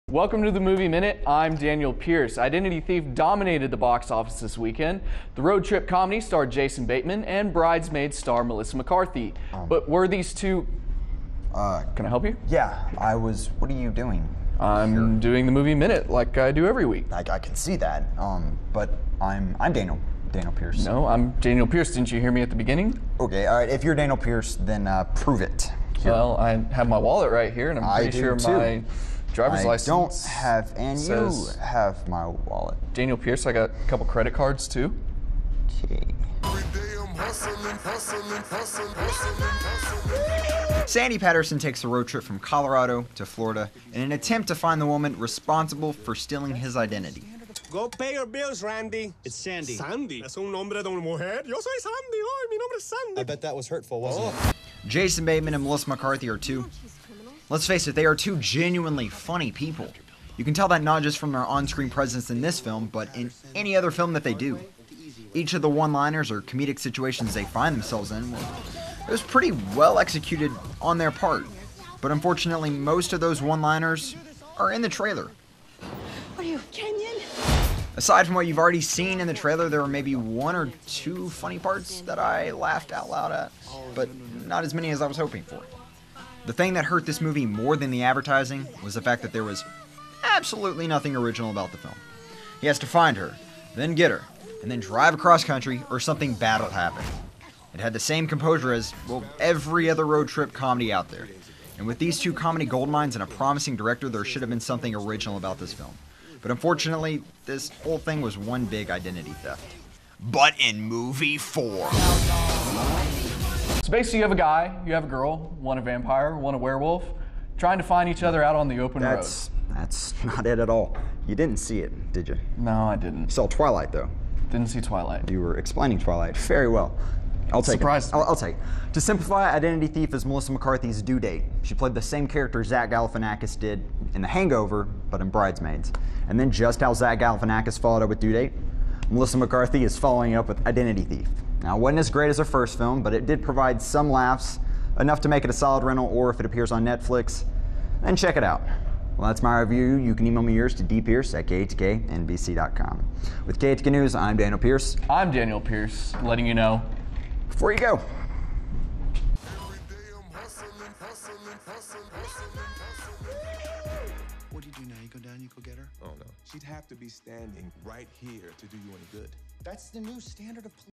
Welcome to the Movie Minute. I'm Daniel Pierce. Identity Thief dominated the box office this weekend. The road trip comedy starred Jason Bateman and Bridesmaids star Melissa McCarthy. But were these two... can I help you? Yeah, what are you doing? I'm doing the Movie Minute like I do every week. I can see that, but I'm Daniel Pierce. No, I'm Daniel Pierce. Didn't you hear me at the beginning? Okay, all right, if you're Daniel Pierce, then prove it. Here. Well, I have my wallet right here, and I'm pretty sure my driver's license don't have, and you have my wallet. Daniel Pierce, I got a couple credit cards too. Okay. Sandy Patterson takes a road trip from Colorado to Florida in an attempt to find the woman responsible for stealing his identity. Go pay your bills, Randy. It's Sandy. Sandy. Es un nombre de una mujer. Yo soy Sandy. Oh, mi nombre es Sandy. I bet that was hurtful, wasn't it? Jason Bateman and Melissa McCarthy are two. Let's face it, they are two genuinely funny people. You can tell that not just from their on-screen presence in this film, but in any other film that they do. Each of the one-liners or comedic situations they find themselves in was pretty well executed on their part. But unfortunately, most of those one-liners are in the trailer. What are you, Kenyan? Aside from what you've already seen in the trailer, there were maybe one or two funny parts that I laughed out loud at, but not as many as I was hoping for. The thing that hurt this movie more than the advertising was the fact that there was absolutely nothing original about the film. He has to find her, then get her, and then drive across country or something bad will happen. It had the same composure as, well, every other road trip comedy out there. And with these two comedy goldmines and a promising director, there should have been something original about this film. But unfortunately, this whole thing was one big identity theft. But in movie 4. So basically you have a guy, you have a girl, one a vampire, one a werewolf, trying to find each other out on the open road. That's not it at all. You didn't see it, did you? No, I didn't. You saw Twilight, though. Didn't see Twilight. You were explaining Twilight very well. I'll take Surprised. it. I'll take it. To simplify, Identity Thief is Melissa McCarthy's due date. She played the same character Zach Galifianakis did in The Hangover, but in Bridesmaids. And then just how Zach Galifianakis followed up with Due Date, Melissa McCarthy is following up with Identity Thief. Now, it wasn't as great as her first film, but it did provide some laughs, enough to make it a solid rental, or if it appears on Netflix, then check it out. Well, that's my review. You can email me yours to dpierce@KETK-NBC.com. With KETK News, I'm Daniel Pierce. I'm Daniel Pierce, letting you know. Before you go. What do you do now? You go down, you go get her? Oh, no. She'd have to be standing right here to do you any good. That's the new standard of